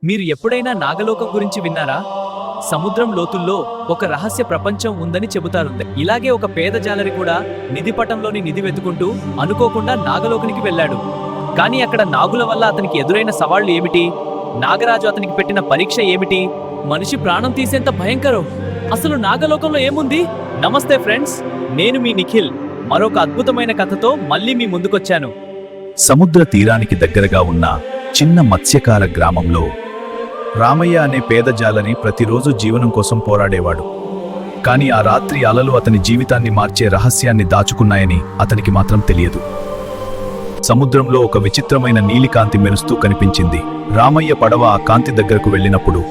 మీరు ఎప్పుడైనా నాగలోకం గురించి విన్నారా? సముద్రం లోతుల్లో ఒక రహస్య ప్రపంచం ఉందని చెబుతారు. ఇలాగే ఒక పేద జాలరి కూడా నిధిపటంలోని నిధి వెతుకుంటూ అనుకోకుండా నాగలోకానికి వెళ్ళాడు. కానీ అక్కడ నాగుల వల్ల అతనికి ఎదురైన సవాళ్లు ఏమిటి? నాగరాజు అతనికి పెట్టిన పరీక్ష ఏమిటి? మనిషి ప్రాణం తీసేంత భయంకరం. అసలు నాగలోకంలో ఏముంది? నమస్తే ఫ్రెండ్స్, నేను మీ నిఖిల్. మరొక అద్భుతమైన కథతో మళ్ళీ మీ ముందుకొచ్చాను. సముద్ర తీరానికి దగ్గరగా ఉన్న చిన్న మత్స్యకార గ్రామంలో రామయ్య అనే పేద జాలరి ప్రతిరోజు జీవనం కోసం పోరాడేవాడు. కానీ ఆ రాత్రి అలలు అతని జీవితాన్ని మార్చే రహస్యాన్ని దాచుకున్నాయని అతనికి మాత్రం తెలియదు. సముద్రంలో ఒక విచిత్రమైన నీలికాంతి మెరుస్తూ కనిపించింది. రామయ్య పడవ ఆ కాంతి దగ్గరకు వెళ్ళినప్పుడు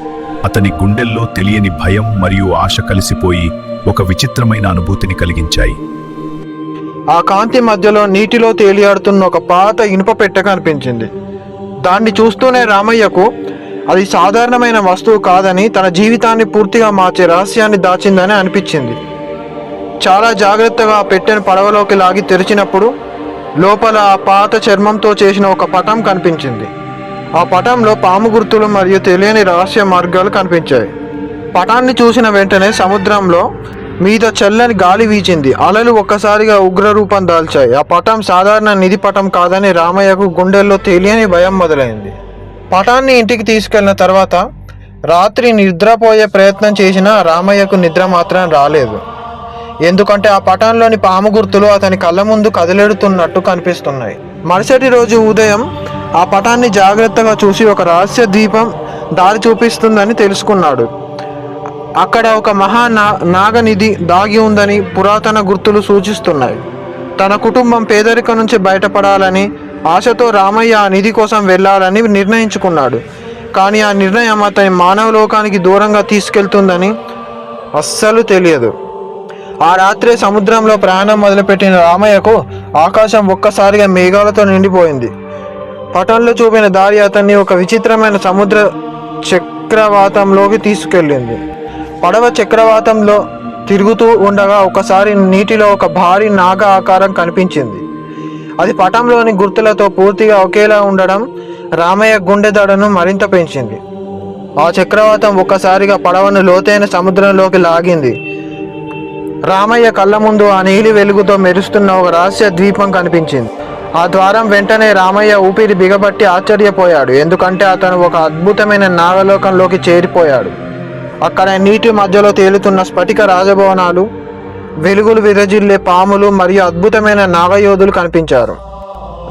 అతని గుండెల్లో తెలియని భయం మరియు ఆశ కలిసిపోయి ఒక విచిత్రమైన అనుభూతిని కలిగించాయి. ఆ కాంతి మధ్యలో నీటిలో తేలియాడుతున్న ఒక పాత ఇనుప పెట్టె కనిపించింది. దాన్ని చూస్తూనే రామయ్యకు అది సాధారణమైన వస్తువు కాదని, తన జీవితాన్ని పూర్తిగా మార్చే రహస్యాన్ని దాచిందని అనిపించింది. చాలా జాగ్రత్తగా ఆ పెట్టెను పడవలోకి లాగి తెరిచినప్పుడు లోపల ఆ పాత చర్మంతో చేసిన ఒక పటం కనిపించింది. ఆ పటంలో పాము గుర్తులు మరియు తెలియని రహస్య మార్గాలు కనిపించాయి. పటాన్ని చూసిన వెంటనే సముద్రంలో మీద చల్లని గాలి వీచింది. అలలు ఒక్కసారిగా ఉగ్రరూపం దాల్చాయి. ఆ పటం సాధారణ నిధి పటం కాదని రామయ్యకు గుండెల్లో తెలియని భయం మొదలైంది. పటాన్ని ఇంటికి తీసుకెళ్లిన తర్వాత రాత్రి నిద్రపోయే ప్రయత్నం చేసినా రామయ్యకు నిద్ర మాత్రం రాలేదు. ఎందుకంటే ఆ పటంలోని పాము గుర్తులు అతని కళ్ళ ముందు కదిలెడుతున్నట్టు కనిపిస్తున్నాయి. మరుసటి రోజు ఉదయం ఆ పటాన్ని జాగ్రత్తగా చూసి ఒక రహస్య ద్వీపం దారి చూపిస్తుందని తెలుసుకున్నాడు. అక్కడ ఒక నాగనిధి దాగి ఉందని పురాతన గుర్తులు సూచిస్తున్నాయి. తన కుటుంబం పేదరికం నుంచి బయటపడాలని ఆశతో రామయ్య ఆ నిధి కోసం వెళ్ళాలని నిర్ణయించుకున్నాడు. కానీ ఆ నిర్ణయం అతని మానవ లోకానికి దూరంగా తీసుకెళ్తుందని అస్సలు తెలియదు. ఆ రాత్రే సముద్రంలో ప్రయాణం మొదలుపెట్టిన రామయ్యకు ఆకాశం ఒక్కసారిగా మేఘాలతో నిండిపోయింది. పటంలో చూపిన దారి అతన్ని ఒక విచిత్రమైన సముద్ర చక్రవాతంలోకి తీసుకెళ్ళింది. పడవ చక్రవాతంలో తిరుగుతూ ఉండగా ఒకసారి నీటిలో ఒక భారీ నాగ ఆకారం కనిపించింది. అది పటంలోని గుర్తులతో పూర్తిగా ఒకేలా ఉండడం రామయ్య గుండె దడను మరింత పెంచింది. ఆ చక్రవాతం ఒక్కసారిగా పడవను లోతైన సముద్రంలోకి లాగింది. రామయ్య కళ్ళ ముందు ఆ నీలి వెలుగుతో మెరుస్తున్న ఒక రహస్య ద్వీపం కనిపించింది. ఆ ద్వారం వెంటనే రామయ్య ఊపిరి బిగబట్టి ఆశ్చర్యపోయాడు. ఎందుకంటే అతను ఒక అద్భుతమైన నాగలోకంలోకి చేరిపోయాడు. అక్కడ నీటి మధ్యలో తేలుతున్న స్ఫటిక రాజభవనాలు, వెలుగులు విరజిల్లే పాములు మరియు అద్భుతమైన నాగయోధులు కనిపించారు.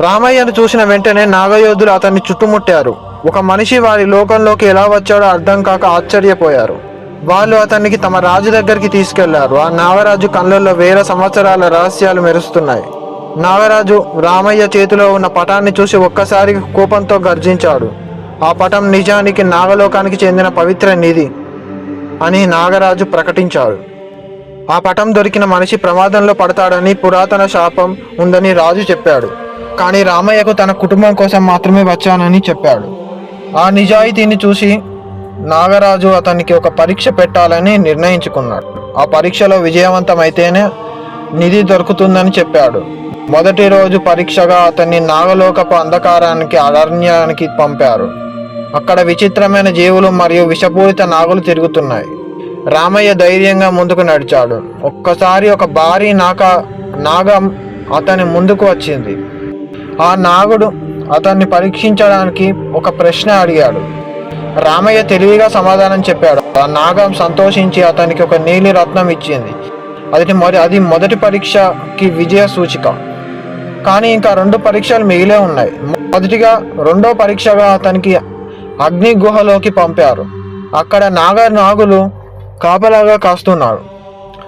రామయ్యను చూసిన వెంటనే నాగయోధులు అతన్ని చుట్టుముట్టారు. ఒక మనిషి వారి లోకంలోకి ఎలా వచ్చాడో అర్థం కాక ఆశ్చర్యపోయారు. వాళ్ళు అతనికి తమ రాజు దగ్గరికి తీసుకెళ్లారు. ఆ నాగరాజు కళ్ళల్లో వేల సంవత్సరాల రహస్యాలు మెరుస్తున్నాయి. నాగరాజు రామయ్య చేతిలో ఉన్న పటాన్ని చూసి ఒక్కసారి కోపంతో గర్జించాడు. ఆ పటం నిజానికి నాగలోకానికి చెందిన పవిత్ర నిధి అని నాగరాజు ప్రకటించాడు. ఆ పటం దొరికిన మనిషి ప్రమాదంలో పడతాడని పురాతన శాపం ఉందని రాజు చెప్పాడు. కానీ రామయ్యకు తన కుటుంబం కోసం మాత్రమే వచ్చానని చెప్పాడు. ఆ నిజాయితీని చూసి నాగరాజు అతనికి ఒక పరీక్ష పెట్టాలని నిర్ణయించుకున్నాడు. ఆ పరీక్షలో విజయవంతమైతేనే నిధి దొరుకుతుందని చెప్పాడు. మొదటి రోజు పరీక్షగా అతన్ని నాగలోకపు అంధకారానికి అరణ్యానికి పంపారు. అక్కడ విచిత్రమైన జీవులు మరియు విషపూరిత నాగులు తిరుగుతున్నాయి. రామయ్య ధైర్యంగా ముందుకు నడిచాడు. ఒక్కసారి ఒక భారీ నాగం అతని ముందుకు వచ్చింది. ఆ నాగుడు అతన్ని పరీక్షించడానికి ఒక ప్రశ్న అడిగాడు. రామయ్య తెలివిగా సమాధానం చెప్పాడు. ఆ నాగం సంతోషించి అతనికి ఒక నీలి రత్నం ఇచ్చింది. అది మొదటి పరీక్షకి విజయ సూచిక. కానీ ఇంకా 2 పరీక్షలు మిగిలే ఉన్నాయి. మొదటిగా రెండో పరీక్షగా అతనికి అగ్ని గుహలోకి పంపారు. అక్కడ నాగులు కాపలాగా కాస్తున్నారు.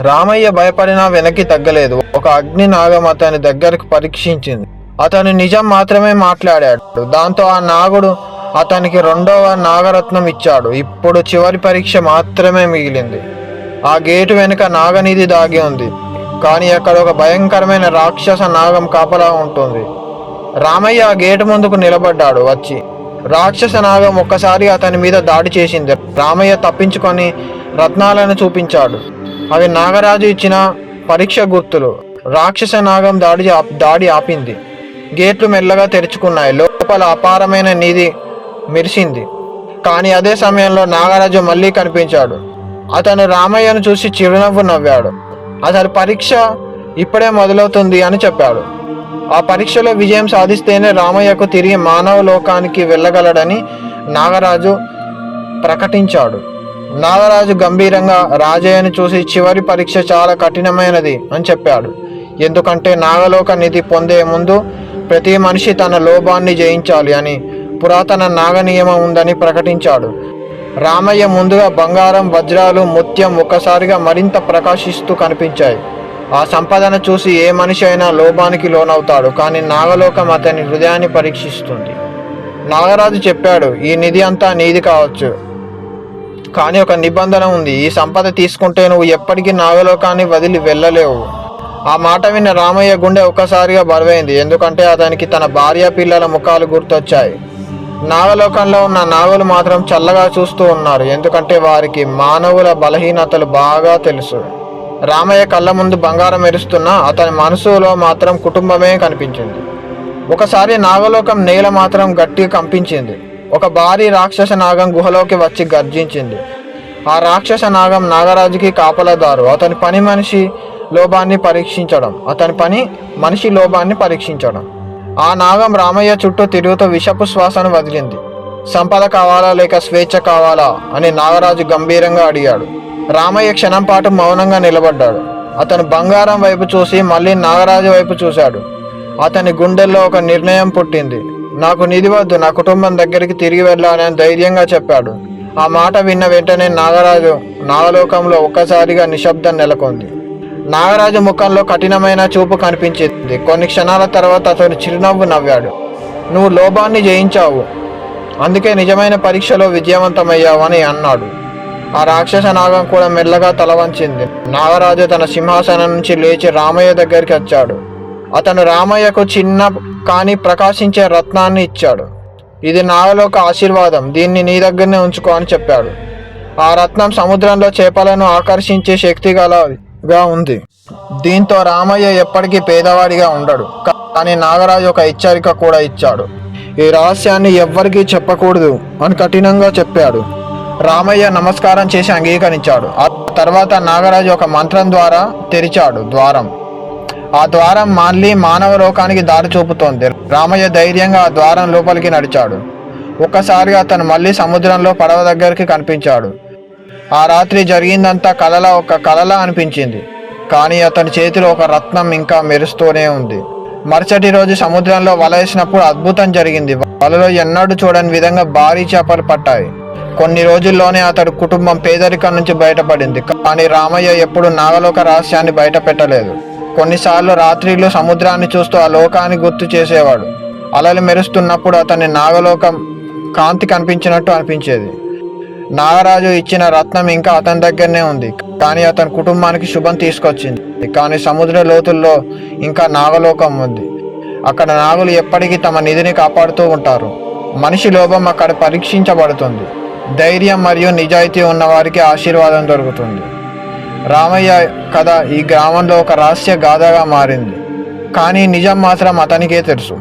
రామయ్య భయపడినా వెనక్కి తగ్గలేదు. ఒక అగ్ని నాగం అతని దగ్గరకు పరీక్షించింది. అతను నిజం మాత్రమే మాట్లాడాడు. దాంతో ఆ నాగుడు అతనికి 2వ నాగరత్నం ఇచ్చాడు. ఇప్పుడు చివరి పరీక్ష మాత్రమే మిగిలింది. ఆ గేటు వెనుక నాగనిధి దాగి ఉంది. కానీ అక్కడ ఒక భయంకరమైన రాక్షస నాగం కాపలా ఉంటుంది. రామయ్య ఆ గేటు ముందుకు నిలబడ్డాడు. వచ్చి రాక్షస నాగం ఒక్కసారి అతని మీద దాడి చేసింది. రామయ్య తప్పించుకొని రత్నాలను చూపించాడు. అవి నాగరాజు ఇచ్చిన పరీక్ష గుర్తులు. రాక్షస నాగం దాడి ఆపింది. గేట్లు మెల్లగా తెరుచుకున్నాయి. లోపల అపారమైన నిధి మెరిసింది. కానీ అదే సమయంలో నాగరాజు మళ్ళీ కనిపించాడు. అతను రామయ్యను చూసి చిరునవ్వు నవ్వాడు. అతని పరీక్ష ఇప్పుడే మొదలవుతుంది అని చెప్పాడు. ఆ పరీక్షలో విజయం సాధిస్తేనే రామయ్యకు తిరిగి మానవ లోకానికి వెళ్ళగలడని నాగరాజు ప్రకటించాడు. నాగరాజు గంభీరంగా రాజయ్యను చూసి చివరి పరీక్ష చాలా కఠినమైనది అని చెప్పాడు. ఎందుకంటే నాగలోక నిధి పొందే ముందు ప్రతి మనిషి తన లోభాన్ని జయించాలి అని పురాతన నాగ నియమం ఉందని ప్రకటించాడు. రామయ్య ముందుగా బంగారం, వజ్రాలు, ముత్యం ఒక్కసారిగా మరింత ప్రకాశిస్తూ కనిపించాయి. ఆ సంపదను చూసి ఏ మనిషి అయినా లోభానికి లోనవుతాడు. కానీ నాగలోకం అతని హృదయాన్ని పరీక్షిస్తుంది. నాగరాజు చెప్పాడు, ఈ నిధి అంతా నీది కావచ్చు, కానీ ఒక నిబంధన ఉంది. ఈ సంపద తీసుకుంటే నువ్వు ఎప్పటికీ నాగలోకాన్ని వదిలి వెళ్ళలేవు. ఆ మాట విన్న రామయ్య గుండె ఒక్కసారిగా బరువైంది. ఎందుకంటే అతనికి తన భార్య, పిల్లల ముఖాలు గుర్తొచ్చాయి. నాగలోకంలో ఉన్న నాగులు మాత్రం చల్లగా చూస్తూ ఉన్నారు. ఎందుకంటే వారికి మానవుల బలహీనతలు బాగా తెలుసు. రామయ్య కళ్ళ ముందు బంగారం మెరుస్తున్నా అతని మనసులో మాత్రం కుటుంబమే కనిపించింది. ఒకసారి నాగలోకం నేల మాత్రం గట్టిగా కంపించింది. ఒక భారీ రాక్షస నాగం గుహలోకి వచ్చి గర్జించింది. ఆ రాక్షస నాగం నాగరాజుకి కాపలాదారు. అతని పని మనిషి లోభాన్ని పరీక్షించడం. ఆ నాగం రామయ్య చుట్టూ తిరుగుతూ విషపు శ్వాసను వదిలింది. సంపద కావాలా లేక స్వేచ్ఛ కావాలా అని నాగరాజు గంభీరంగా అడిగాడు. రామయ్య క్షణం పాటు మౌనంగా నిలబడ్డాడు. అతను బంగారం వైపు చూసి మళ్ళీ నాగరాజు వైపు చూశాడు. అతని గుండెల్లో ఒక నిర్ణయం పుట్టింది. నాకు నిధి వద్దు, నా కుటుంబం దగ్గరికి తిరిగి వెళ్ళాలని ధైర్యంగా చెప్పాడు. ఆ మాట విన్న వెంటనే నాగలోకంలో ఒక్కసారిగా నిశ్శబ్దం నెలకొంది. నాగరాజు ముఖంలో కఠినమైన చూపు కనిపించింది. కొన్ని క్షణాల తర్వాత అతను చిరునవ్వు నవ్వాడు. నువ్వు లోభాన్ని జయించావు, అందుకే నిజమైన పరీక్షలో విజయవంతమయ్యావని అన్నాడు. ఆ రాక్షస నాగం కూడా మెల్లగా తల వంచింది. నాగరాజు తన సింహాసనం నుంచి లేచి రామయ్య దగ్గరికి వచ్చాడు. అతను రామయ్యకు చిన్న కానీ ప్రకాశించే రత్నాన్ని ఇచ్చాడు. ఇది నాగలోక ఆశీర్వాదం, దీన్ని నీ దగ్గరనే ఉంచుకో అని చెప్పాడు. ఆ రత్నం సముద్రంలో చేపలను ఆకర్షించే శక్తి గలగా ఉంది. దీంతో రామయ్య ఎప్పటికీ పేదవాడిగా ఉండడు. కానీ నాగరాజు ఒక హెచ్చరిక కూడా ఇచ్చాడు. ఈ రహస్యాన్ని ఎవ్వరికీ చెప్పకూడదు అని కఠినంగా చెప్పాడు. రామయ్య నమస్కారం చేసి అంగీకరించాడు. ఆ తర్వాత నాగరాజు ఒక మంత్రం ద్వారా తెరిచాడు ద్వారం. ఆ ద్వారం మళ్ళీ మానవ లోకానికి దారి చూపుతోంది. రామయ్య ధైర్యంగా ఆ ద్వారం లోపలికి నడిచాడు. ఒక్కసారిగా అతను మళ్ళీ సముద్రంలో పడవ దగ్గరికి కనిపించాడు. ఆ రాత్రి జరిగిందంతా కలలా అనిపించింది. కానీ అతని చేతిలో ఒక రత్నం ఇంకా మెరుస్తూనే ఉంది. మరుసటి రోజు సముద్రంలో వల వేసినప్పుడు అద్భుతం జరిగింది. వలలో ఎన్నడూ చూడని విధంగా భారీ చేపలు పట్టాయి. కొన్ని రోజుల్లోనే అతడి కుటుంబం పేదరికం నుంచి బయటపడింది. కానీ రామయ్య ఎప్పుడు నాగలోక రహస్యాన్ని బయట పెట్టలేదు. కొన్నిసార్లు రాత్రిళ్ళు సముద్రాన్ని చూస్తూ ఆ లోకాన్ని గుర్తు చేసేవాడు. అలలు మెరుస్తున్నప్పుడు అతని నాగలోకం కాంతి కనిపించినట్టు అనిపించేది. నాగరాజు ఇచ్చిన రత్నం ఇంకా అతని దగ్గరనే ఉంది, కానీ అతని కుటుంబానికి శుభం తీసుకొచ్చింది. కానీ సముద్ర లోతుల్లో ఇంకా నాగలోకం ఉంది. అక్కడ నాగులు ఎప్పటికీ తమ నిధిని కాపాడుతూ ఉంటారు. మనిషి లోభం అక్కడ పరీక్షించబడుతుంది. ధైర్యం మరియు నిజాయితీ ఉన్న వారికి ఆశీర్వాదం దొరుకుతుంది. రామయ్య కథ ఈ గ్రామంలో ఒక రహస్య గాథగా మారింది. కానీ నిజం మాత్రం అతనికే తెలుసు.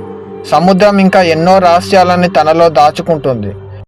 సముద్రం ఇంకా ఎన్నో రహస్యాలని తనలో దాచుకుంటుంది.